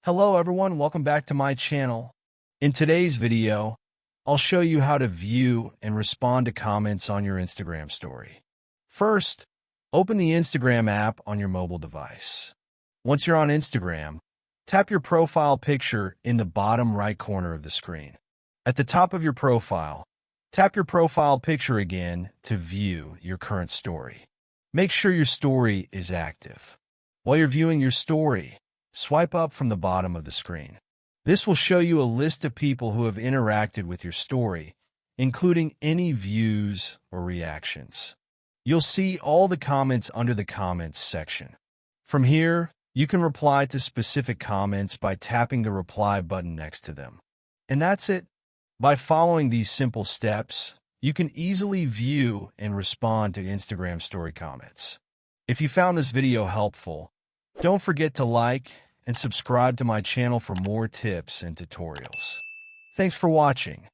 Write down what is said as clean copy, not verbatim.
Hello everyone, welcome back to my channel. In today's video, I'll show you how to view and respond to comments on your Instagram story. First, open the Instagram app on your mobile device. Once you're on Instagram, tap your profile picture in the bottom right corner of the screen. At the top of your profile, tap your profile picture again to view your current story. Make sure your story is active. While you're viewing your story, swipe up from the bottom of the screen. This will show you a list of people who have interacted with your story, including any views or reactions. You'll see all the comments under the comments section. From here, you can reply to specific comments by tapping the reply button next to them. And that's it. By following these simple steps, you can easily view and respond to Instagram story comments. If you found this video helpful, don't forget to like and subscribe to my channel for more tips and tutorials. Thanks for watching.